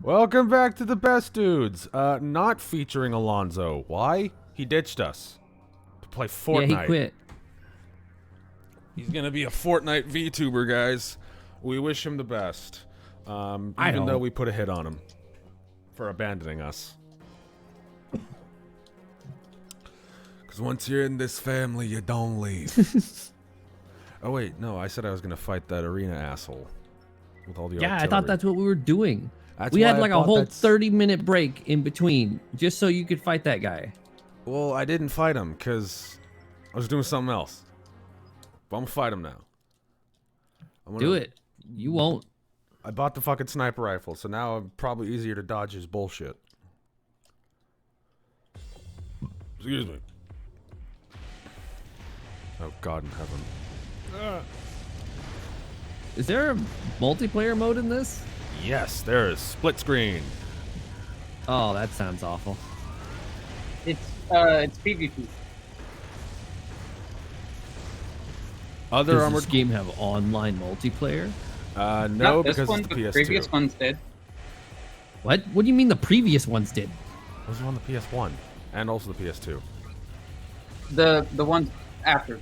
Welcome back to the Best Dudes. Not featuring Alonzo. Why? He ditched us to play Fortnite. Yeah, he quit. He's gonna be a Fortnite VTuber, guys. We wish him the best. Even though we put a hit on him for abandoning us. Because once you're in this family, you don't leave. Oh wait, no, I said I was gonna fight that arena asshole with all the Yeah, artillery. I thought that's what we were doing. That's We why had I like a thought whole that's- 30-minute break in between just so you could fight that guy. Well, I didn't fight him because I was doing something else. But I'm gonna fight him now. Do it. You won't. I bought the fucking sniper rifle, so now I'm probably easier to dodge his bullshit. Excuse me. Oh, God in heaven. Is there a multiplayer mode in this? Yes, there is split screen. Oh, that sounds awful. It's PvP. Other Does armored this game have online multiplayer? no, Not this because one, it's the but PS2. previous ones did. What? What do you mean the previous ones did? Those were on the PS1 and also the PS2. The ones after,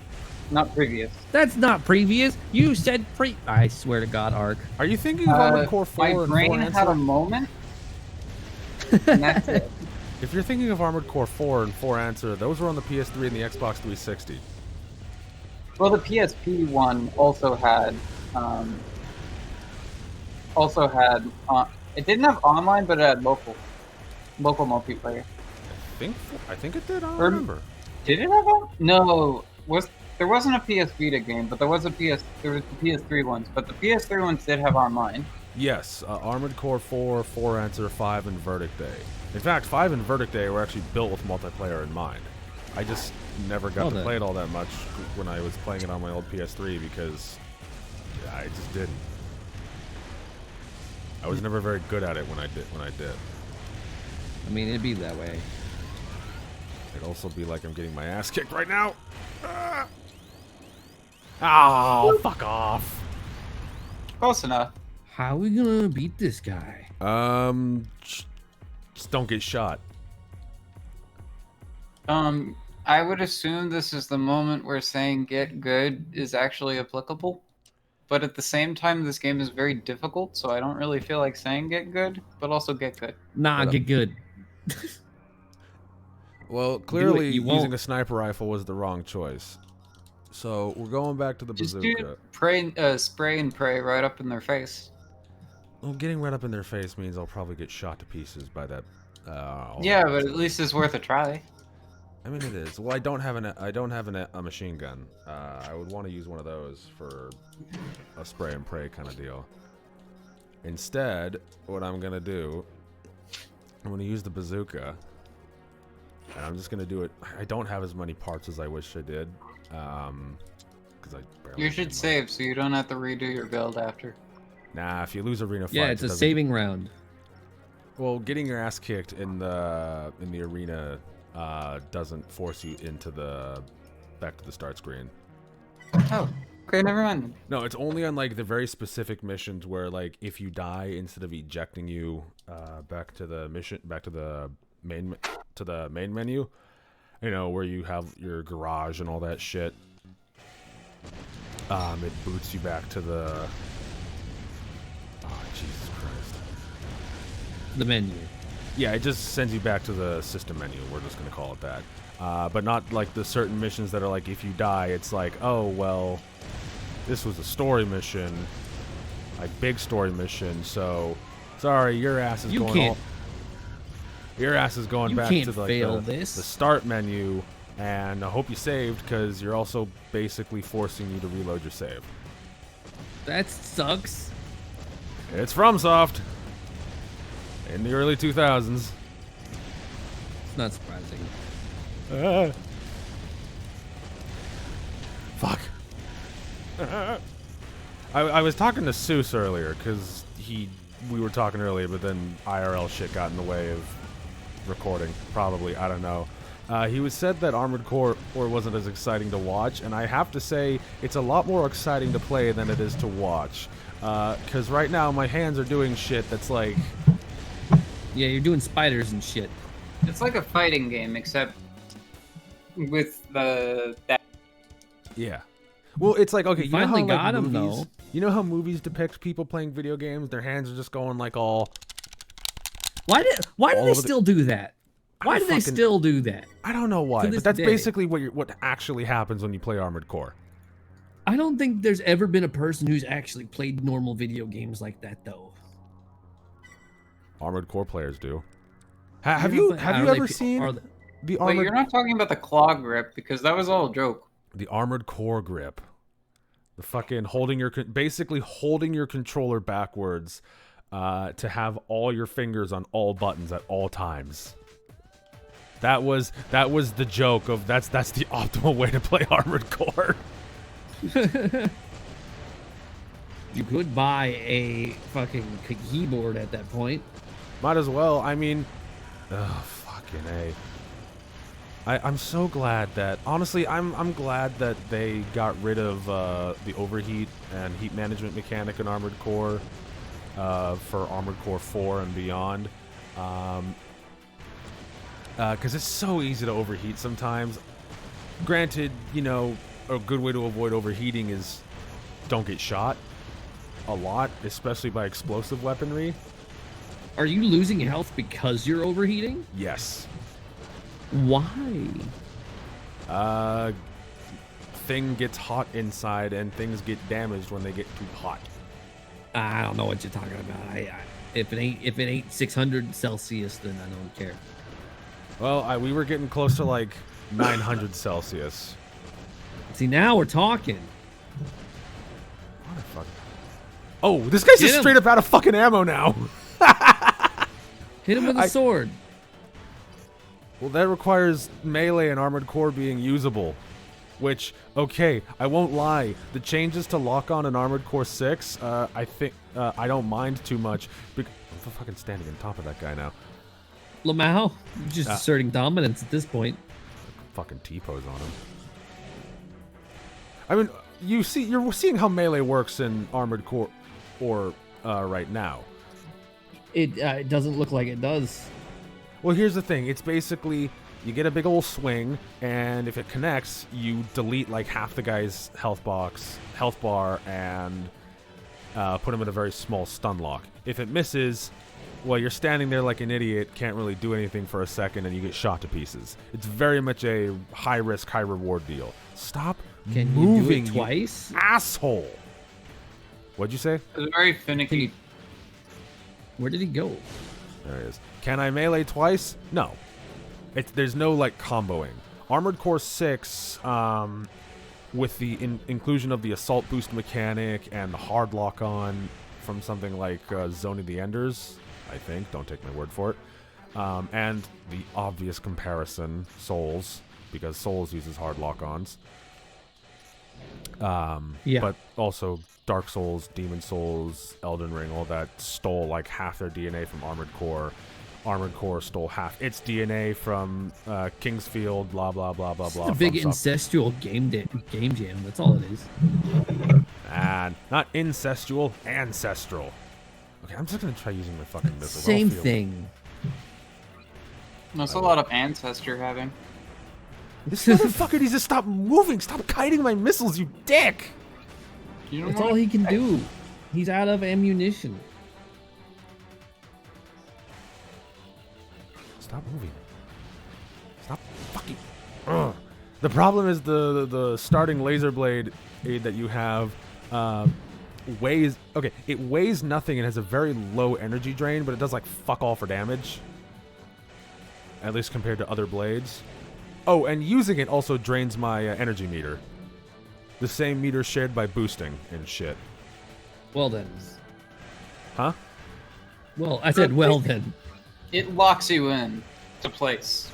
not previous. That's not previous. You said I swear to God, Ark. Are you thinking of Armored Core 4 My and 4 brain Answer? had a moment, and that's it. If you're thinking of Armored Core 4 and 4 Answer, those were on the PS3 and the Xbox 360. Well, the PSP one also had it didn't have online, but it had local multiplayer. I think it did. I don't Or- remember. Did it have one? No, there wasn't a PS Vita game, but there was the PS3 ones. But the PS3 ones did have online. Yes, Armored Core 4, 4 Answer, 5, and Verdict Day. In fact, 5 and Verdict Day were actually built with multiplayer in mind. I just never got to play it all that much when I was playing it on my old PS3 because I just didn't. I was never very good at it when I did. I mean, it'd be that way. It'd also be like I'm getting my ass kicked right now. Oh, fuck off. Close enough. How are we gonna beat this guy? Just don't get shot. I would assume this is the moment where saying "get good" is actually applicable. But at the same time, this game is very difficult, so I don't really feel like saying "get good," but also "get good." Nah, get good. Well, clearly you using won't. a sniper rifle was the wrong choice. So we're going back to the Just bazooka. spray and pray right up in their face. Well, getting right up in their face means I'll probably get shot to pieces by that. Yeah, but at least it's worth a try. I mean, it is. Well, I don't have a machine gun. I would want to use one of those for a spray and pray kind of deal. Instead, what I'm gonna do, I'm gonna use the bazooka, and I'm just gonna do it. I don't have as many parts as I wish I did, because I barely. You should have save so you don't have to redo your build after. Nah, if you lose arena fights, Yeah, it's it a doesn't- saving round. Well, getting your ass kicked in the arena doesn't force you into back to the start screen. Oh, okay, never mind. No, it's only on like the very specific missions where like if you die, instead of ejecting you back to the main menu, you know, where you have your garage and all that shit. It boots you back to the. Oh, Jesus Christ. The menu. Yeah, it just sends you back to the system menu. We're just gonna call it that. But not like the certain missions that are like if you die, it's like, oh well, this was a story mission, like big story mission. So sorry, your ass is going back can't to like fail the this. start menu. And I hope you saved because you're also basically forcing you to reload your save. That sucks. It's FromSoft in the early 2000s. It's not surprising. Fuck. I was talking to Seuss earlier because we were talking earlier, but then IRL shit got in the way of recording. Probably, I don't know. He was said that Armored Core wasn't as exciting to watch, and I have to say it's a lot more exciting to play than it is to watch. Because right now my hands are doing shit that's like Yeah, you're doing spiders and shit. It's like a fighting game, except with that. Yeah. Well, it's like, okay, You you know how finally like got him, movies, though. you know how movies depict people playing video games? Their hands are just going like all. Why do All they over the- still do that? Why do they fucking- still do that? I don't know why, To but this that's day. basically what actually happens when you play Armored Core. I don't think there's ever been a person who's actually played normal video games like that, though. Armored Core players do. Have Yeah, you but have are you they ever pe- seen are they- the Wait, armored you're not talking about the claw grip because that was all a joke. the Armored Core grip? The fucking basically holding your controller backwards to have all your fingers on all buttons at all times. That was the joke of that's the optimal way to play Armored Core. You could buy a fucking keyboard at that point. Might as well. I mean, fucking A. I'm so glad that, honestly, I'm glad that they got rid of the overheat and heat management mechanic in Armored Core for Armored Core 4 and beyond. Because it's so easy to overheat sometimes. Granted, you know, a good way to avoid overheating is don't get shot a lot, especially by explosive weaponry. Are you losing health because you're overheating? Yes. Why? Thing gets hot inside and things get damaged when they get too hot. I don't know what you're talking about. If it ain't 600 Celsius, then I don't care. Well, we were getting close to like 900 Celsius. See, now we're talking. What the fuck? Oh, this guy's Get just him. straight up out of fucking ammo now. Hit him with a sword. Well, that requires melee and Armored Core being usable. Which, okay, I won't lie. The changes to lock-on in Armored Core 6, I think, I don't mind too much. I'm fucking standing on top of that guy now. Lamau, you're just asserting dominance at this point. Fucking T-pose on him. I mean, you're seeing how melee works in Armored Core right now. It doesn't look like it does. Well, here's the thing. It's basically, you get a big old swing, and if it connects, you delete like half the guy's health bar, and put him in a very small stun lock. If it misses, well, you're standing there like an idiot, can't really do anything for a second, and you get shot to pieces. It's very much a high-risk, high-reward deal. Stop Can moving, you do it twice? you asshole! What'd you say? It was very finicky. Where did he go? There he is. Can I melee twice? No. There's no, like, comboing. Armored Core 6, with the inclusion of the assault boost mechanic and the hard lock-on from something like Zone of the Enders, I think. Don't take my word for it. And the obvious comparison, Souls, because Souls uses hard lock-ons. Yeah. But also Dark Souls, Demon Souls, Elden Ring, all that stole like half their DNA from Armored Core. Armored Core stole half its DNA from Kingsfield, blah, blah, blah, blah, blah. A big from incestual game jam. That's all it is. And not incestual, ancestral. Okay, I'm just going to try using my fucking missiles. Same thing. That's a lot of ancestor having. This motherfucker needs to stop moving. Stop kiting my missiles, you dick. You That's all he can do. He's out of ammunition. Stop moving. Stop fucking. Ugh. The problem is the starting laser blade aid that you have weighs. Okay, it weighs nothing and has a very low energy drain, but it does like fuck all for damage. At least compared to other blades. Oh, and using it also drains my energy meter. The same meter shared by boosting and shit. Well then. Huh? Well, I said well then. It locks you in to place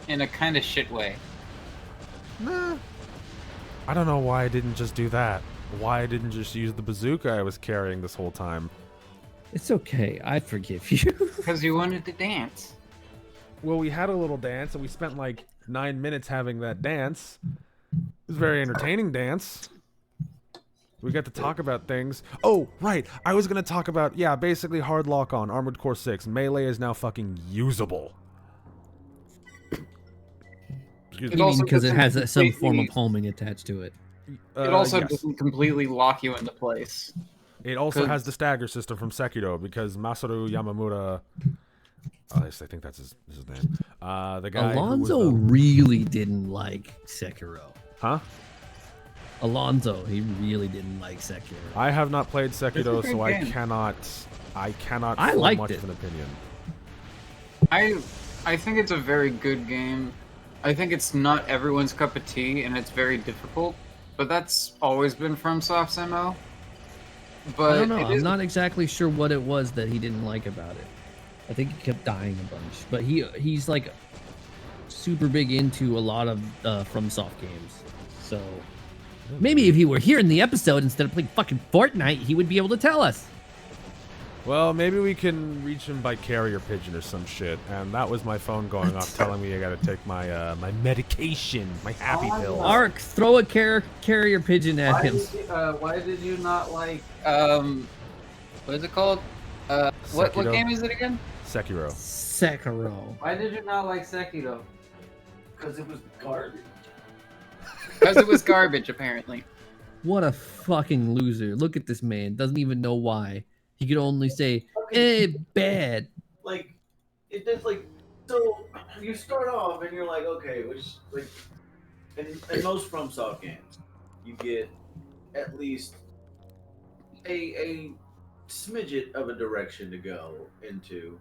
in a kind of shit way. Nah. I don't know why I didn't just do that. Why I didn't just use the bazooka I was carrying this whole time. It's okay. I forgive you. Because you wanted to dance. Well, we had a little dance, and we spent like 9 minutes having that dance. It was a very entertaining dance. We get to talk about things. Oh, right. I was going to talk about, basically hard lock on Armored Core 6. Melee is now fucking usable. Excuse It me. You mean also because it doesn't has some form of completely- homing attached to it? It also Yes. doesn't completely lock you into place. It also 'cause- has the stagger system from Sekiro because Masaru Yamamura. I think that's his name. The guy Alonzo who was really didn't like Sekiro. Huh? Alonzo, he really didn't like Sekiro. I have not played Sekiro, It's a so good I game. cannot I form liked much it. of an opinion. I think it's a very good game. I think it's not everyone's cup of tea, and it's very difficult. But that's always been FromSoft's MO. But I don't know. it I'm is- not exactly sure what it was that he didn't like about it. I think he kept dying a bunch, but he's like super big into a lot of FromSoft games. So maybe if he were here in the episode instead of playing fucking Fortnite, he would be able to tell us. Well, maybe we can reach him by carrier pigeon or some shit. And that was my phone going off telling me I gotta take my my medication, my happy pills. Ark, throw a carrier pigeon at him. Why did you not like what is it called? What Sekiro. game is it again? Sekiro. Sekiro. Why did you not like Sekiro? Because it was garbage. Because it was garbage, apparently. What a fucking loser. Look at this man. Doesn't even know why. He could only say, eh, bad. Like, it does, like, so you start off and you're like, okay, which, like, in most FromSoft games, you get at least a smidget of a direction to go into.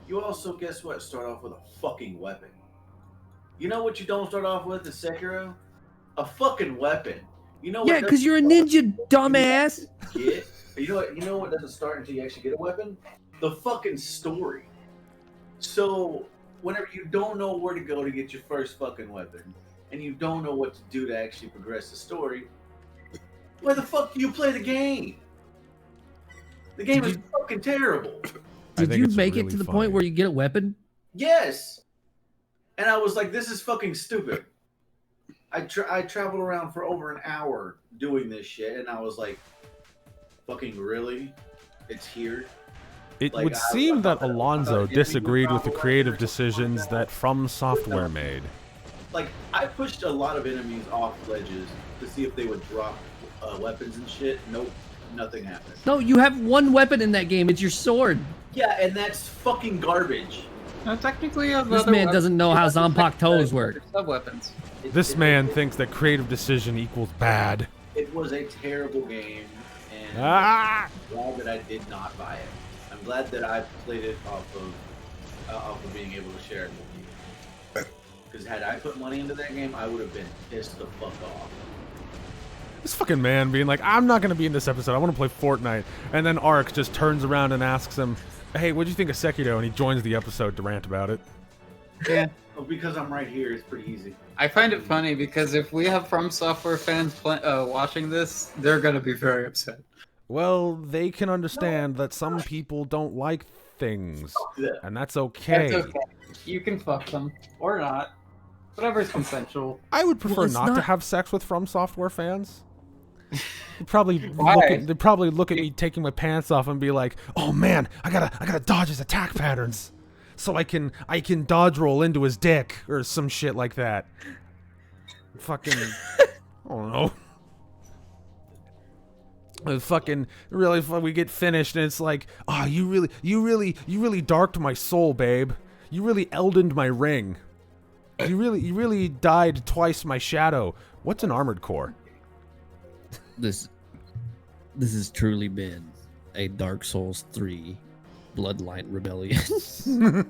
You also, guess what, start off with a fucking weapon. You know what you don't start off with in Sekiro? A fucking weapon. You know what? Yeah, because you're a ninja, dumbass. Get, you know what doesn't start until you actually get a weapon? The fucking story. So whenever you don't know where to go to get your first fucking weapon, and you don't know what to do to actually progress the story, why the fuck do you play the game? The game is fucking terrible. I Did think you it's make it really to the funny. point where you get a weapon? Yes. And I was like, this is fucking stupid. I traveled around for over an hour doing this shit, and I was like, fucking really? It's here? It Like, would I seem thought that that- Alonzo I thought disagreed with the probably creative were decisions just- that From Software made. Like, I pushed a lot of enemies off ledges to see if they would drop weapons and shit. Nope, nothing happened. No, you have one weapon in that game. It's your sword. Yeah, and that's fucking garbage. No, technically, This man doesn't know how Zonpak toes work. Sub weapons. This man thinks that creative decision equals bad. It was a terrible game, and Ah! I'm glad that I did not buy it. I'm glad that I played it off of being able to share it with you. Because had I put money into that game, I would have been pissed the fuck off. This fucking man being like, I'm not going to be in this episode. I want to play Fortnite. And then Ark just turns around and asks him, hey, what'd you think of Sekiro? And he joins the episode to rant about it. Yeah. Well, because I'm right here, it's pretty easy. I find it funny because if we have From Software fans watching this, they're gonna be very upset. Well, they can understand that some people don't like things. Yeah. And that's okay. That's okay. You can fuck them or not. Whatever's consensual. I would prefer it's not to not- have sex with From Software fans. They'd probably Why? they'd probably look at me taking my pants off and be like, "Oh man, I gotta dodge his attack patterns, so I can dodge roll into his dick or some shit like that." Fucking, I don't know. Fucking really, we get finished and it's like, "Oh, you really darked my soul, babe. You really Eldened my ring. You really dyed twice my shadow." What's an armored core? This has truly been a Dark Souls 3 Bloodline Rebellion.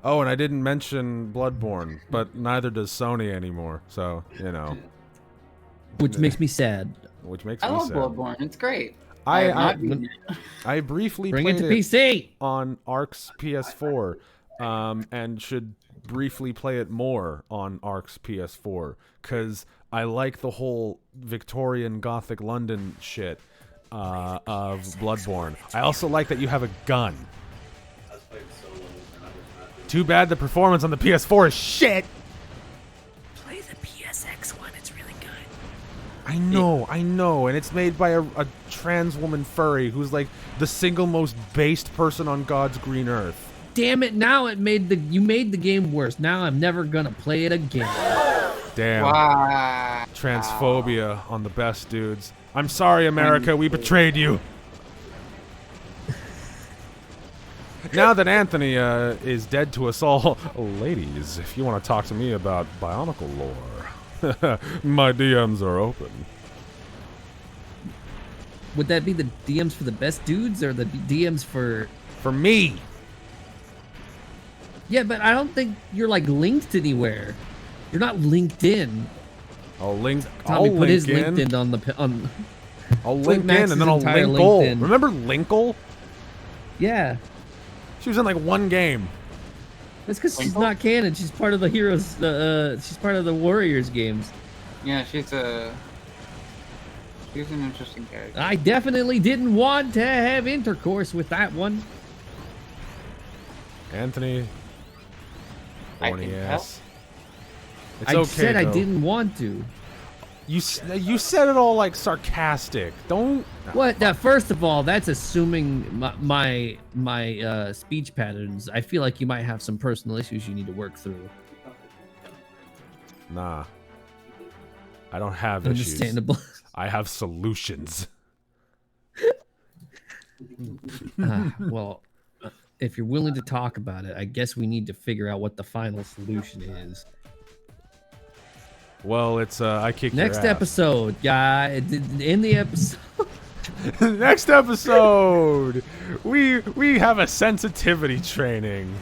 Oh, and I didn't mention Bloodborne, but neither does Sony anymore. So, you know, Which makes me sad. which makes I me love sad. Bloodborne. It's great. I have not I, beaten it. I briefly Bring it played to PC. on Ark's PS4, and should briefly play it more on Ark's PS4 because I like the whole Victorian Gothic London shit of Bloodborne. I also like that you have a gun. I was playing solo, and I was not doing Too bad the performance on the PS4 is shit. Play the PSX one. It's really good. I know, and it's made by a trans woman furry who's like the single most based person on God's green earth. Damn it! Now you made the game worse. Now I'm never gonna play it again. Damn. Wow. Transphobia on the best dudes. I'm sorry, America, we betrayed you. Now that Anthony is dead to us all, ladies, if you want to talk to me about Bionicle lore, my DMs are open. Would that be the DMs for the best dudes or the DMs for... For me! Yeah, but I don't think you're like linked anywhere. You're not linked in. I'll Tommy put link his in. LinkedIn on the... I'll link Max's in and then I'll entire linkle. LinkedIn. Remember Linkle? Yeah. She was in like one game. That's because she's not canon. She's part of the Heroes... she's part of the Warriors games. Yeah, she's an interesting character. I definitely didn't want to have intercourse with that one. Anthony. I Horny can ass. It's I okay, said I though. didn't want to. You said it all like sarcastic. Don't. What? First of all, that's assuming my speech patterns. I feel like you might have some personal issues you need to work through. Nah. I don't have issues. Understandable. I have solutions. Well, if you're willing to talk about it, I guess we need to figure out what the final solution is. Well, it's I kick Next your ass. episode, guy. In the episode. Next episode, we have a sensitivity training.